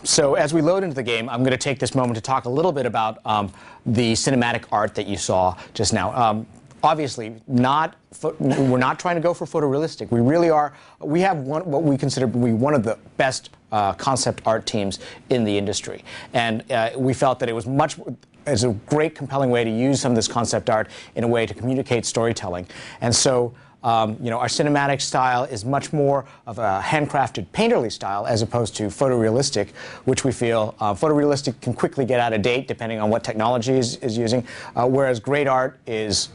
So as we load into the game, I'm going to take this moment to talk a little bit about the cinematic art that you saw just now. Obviously, we're not trying to go for photorealistic. We really are. We have what we consider to be one of the best concept art teams in the industry, and we felt that it was it's a great, compelling way to use some of this concept art in a way to communicate storytelling. And so, our cinematic style is much more of a handcrafted, painterly style as opposed to photorealistic, which we feel photorealistic can quickly get out of date depending on what technology is using, whereas great art is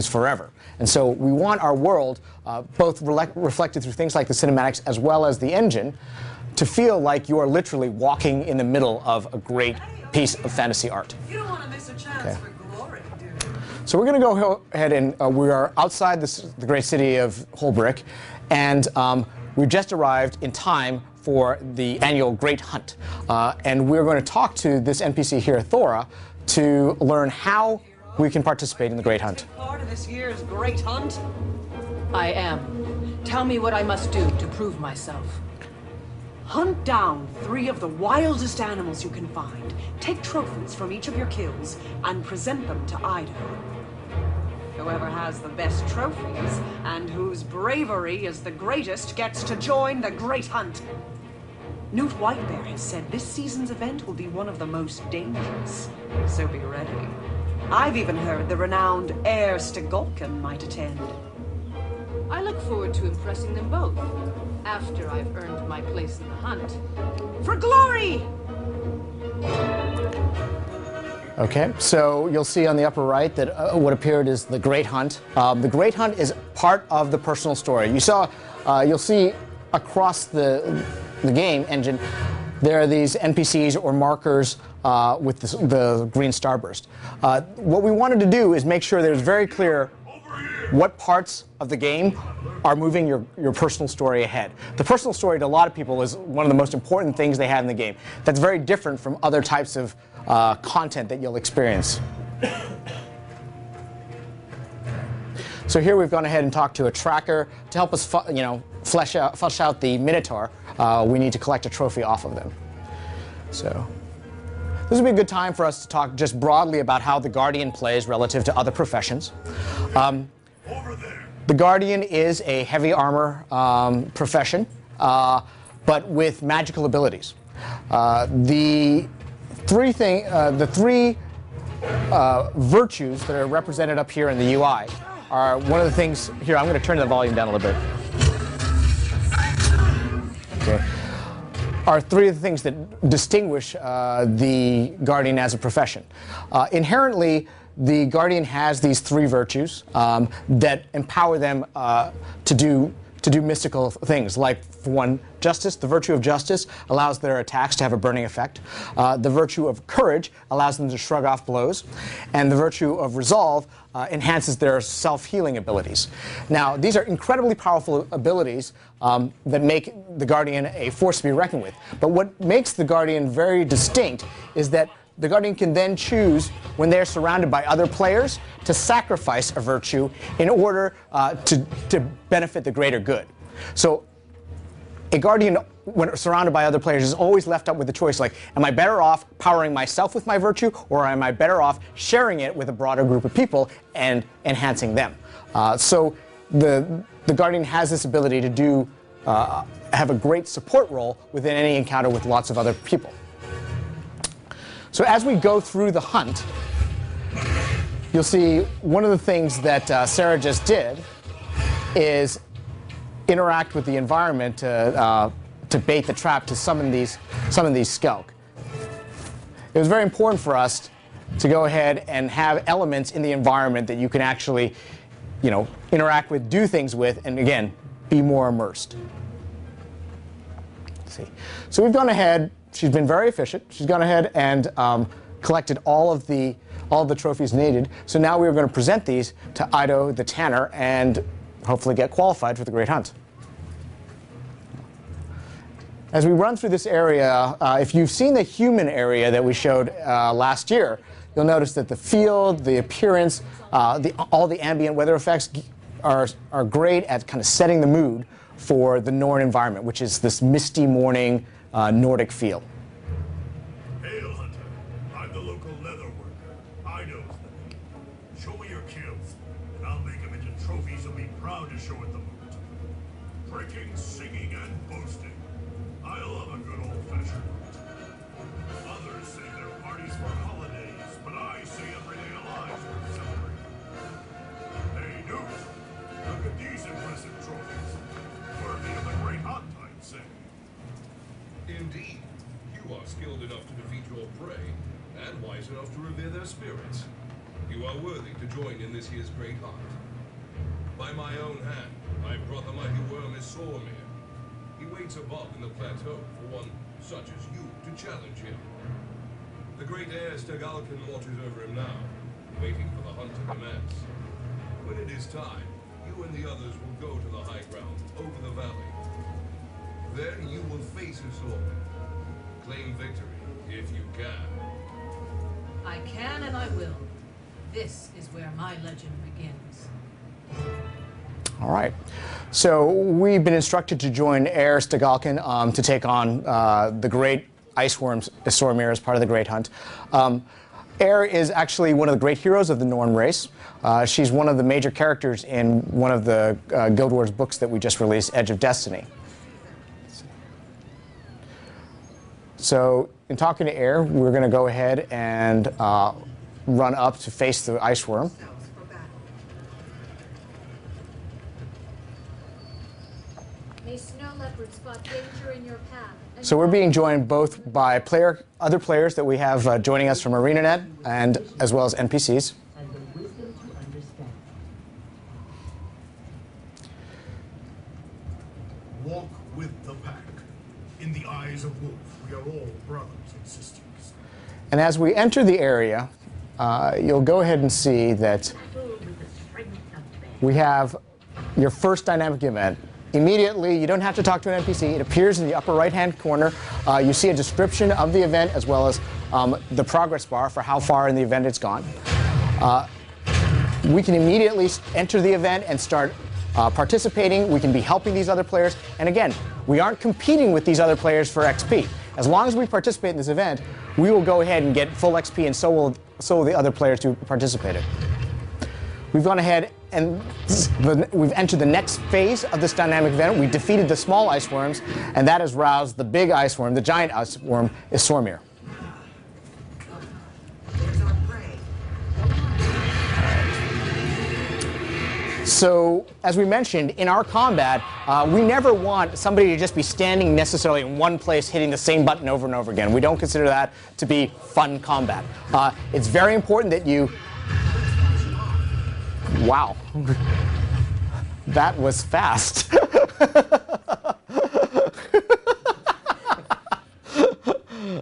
forever. And so we want our world, both reflected through things like the cinematics as well as the engine, to feel like you are literally walking in the middle of a great piece of fantasy art. You don't want to miss a chance for glory, do you? So we're going to go ahead and we are outside the great city of Holbrick, and we've just arrived in time for the annual Great Hunt. And we're going to talk to this NPC here, Thora, to learn how we can participate in the Great Hunt. Part of this year's Great Hunt? I am. Tell me what I must do to prove myself. Hunt down 3 of the wildest animals you can find. Take trophies from each of your kills and present them to Ido. Whoever has the best trophies and whose bravery is the greatest gets to join the Great Hunt. Newt Whitebear has said this season's event will be one of the most dangerous, so be ready. I've even heard the renowned Heir Stegolken might attend. I look forward to impressing them both, after I've earned my place in the hunt. For glory! Okay, so you'll see on the upper right that what appeared is the Great Hunt. The Great Hunt is part of the personal story. You'll see across the game engine, there are these NPCs or markers with the green starburst. What we wanted to do is make sure that it's very clear what parts of the game are moving your personal story ahead. The personal story to a lot of people is one of the most important things they have in the game. That's very different from other types of content that you'll experience. So here we've gone ahead and talked to a tracker to help us, flesh out the Minotaur. We need to collect a trophy off of them. So this would be a good time for us to talk just broadly about how the Guardian plays relative to other professions. The Guardian is a heavy armor profession, but with magical abilities. The three virtues that are represented up here in the UI are one of the things. Here, I'm going to turn the volume down a little bit. Okay. Are 3 of the things that distinguish the Guardian as a profession. Inherently, the Guardian has these 3 virtues that empower them to do mystical things, like, for one, justice. The virtue of justice allows their attacks to have a burning effect. The virtue of courage allows them to shrug off blows. And the virtue of resolve enhances their self-healing abilities. Now, these are incredibly powerful abilities that make the Guardian a force to be reckoned with. But what makes the Guardian very distinct is that the Guardian can then choose, when they're surrounded by other players, to sacrifice a virtue in order to benefit the greater good. So a Guardian, when surrounded by other players, is always left up with the choice, like, am I better off powering myself with my virtue, or am I better off sharing it with a broader group of people and enhancing them? So the Guardian has this ability to have a great support role within any encounter with lots of other people. So as we go through the hunt, you'll see one of the things that Sarah just did is interact with the environment to bait the trap to summon these skelk. It was very important for us to go ahead and have elements in the environment that you can actually, interact with, do things with, and again, be more immersed. Let's see. So we've gone ahead. She's been very efficient. She's gone ahead and collected all of the trophies needed. So now we are going to present these to Ido the Tanner and hopefully get qualified for the Great Hunt. As we run through this area, if you've seen the human area that we showed last year, you'll notice that the field, the appearance, all the ambient weather effects are great at kind of setting the mood for the Norn environment, which is this misty morning, Nordic feel. Hail, Hunter. I'm the local leather worker. I know them. Show me your kills, and I'll make them into trophies you'll be proud to show at the moot. Drinking, singing, and boasting. I love a good old-fashioned moot. Others say they're parties for holidays, but I say everyday lives worth celebrating. Hey, Newt, look at these impressive trophies. Worthy of the great hunt, I'd say. Indeed. You are skilled enough to defeat your prey, and wise enough to revere their spirits. You are worthy to join in this year's great hunt. By my own hand, I brought the mighty worm Sormir. He waits above in the plateau for one such as you to challenge him. The great heir Stegalkin watches over him now, waiting for the hunt to commence. When it is time, you and the others will go to the high ground over the valley. There you will face Sormir. Claim victory, if you can. I can and I will. This is where my legend begins. All right. So we've been instructed to join Heir Stegalkin to take on the great ice worms Sormir as part of the Great Hunt. Heir is actually one of the great heroes of the Norn race. She's one of the major characters in one of the Guild Wars books that we just released, Edge of Destiny. So in talking to Heir, we're going to go ahead and run up to face the ice worm. May snow leopards spot danger in your path. So we're being joined both by other players that we have joining us from ArenaNet, and as well as NPCs. And the wisdom to understand. Walk with the pack. In the eyes of Wolf, we are all brothers and sisters. And as we enter the area, you'll go ahead and see that we have your first dynamic event. Immediately, you don't have to talk to an NPC. It appears in the upper right-hand corner. You see a description of the event as well as the progress bar for how far in the event it's gone. We can immediately enter the event and start participating. We can be helping these other players. And again, we aren't competing with these other players for XP. As long as we participate in this event, we will go ahead and get full XP, and so will the other players who participated. We've gone ahead and we've entered the next phase of this dynamic event. We defeated the small ice worms, and that has roused the big ice worm, the giant ice worm, Sormir. There's our prey. So, as we mentioned, in our combat, we never want somebody to just be standing necessarily in one place hitting the same button over and over again. We don't consider that to be fun combat. It's very important that you... Wow. That was fast.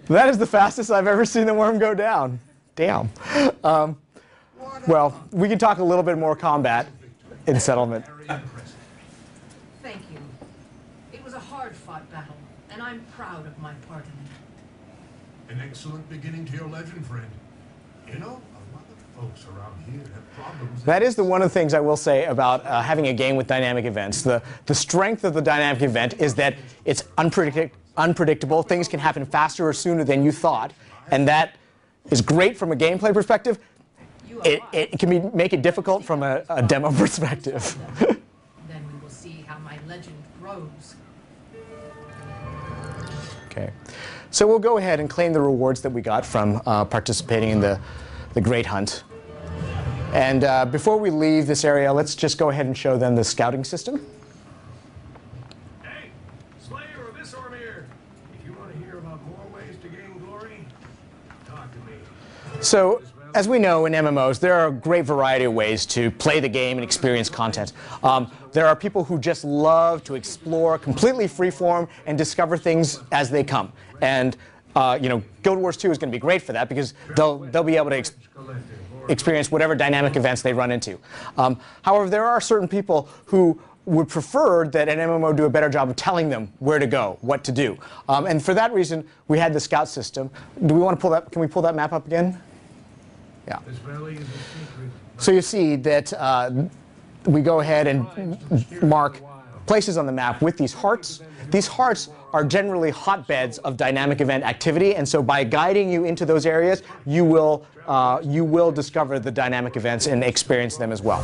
That is the fastest I've ever seen the worm go down. Damn. Well, we can talk a little bit more combat in settlement. Thank you. It was a hard-fought battle, and I'm proud of my part in it. An excellent beginning to your legend, friend. You know, a lot of folks around here have problems. That is one of the things I will say about having a game with dynamic events. The strength of the dynamic event is that it's unpredictable. Things can happen faster or sooner than you thought, and that is great from a gameplay perspective. It can make it difficult from a demo perspective. Then we will see how my legend grows. Okay, so we'll go ahead and claim the rewards that we got from participating in the Great Hunt. And before we leave this area, let's just go ahead and show them the scouting system. Hey, Slayer of Sormir, if you want to hear about more ways to gain glory, talk to me. So, as we know in MMOs, there are a great variety of ways to play the game and experience content. There are people who just love to explore completely freeform and discover things as they come. And you know, Guild Wars 2 is going to be great for that because they'll be able to experience whatever dynamic events they run into. However, there are certain people who would prefer that an MMO do a better job of telling them where to go, what to do. And for that reason, we had the scout system. Do we want to pull that? Can we pull that map up again? Yeah. This valley is a secret. So you see that we go ahead and mark places on the map with these hearts. These hearts are generally hotbeds of dynamic event activity, and so by guiding you into those areas, you will discover the dynamic events and experience them as well.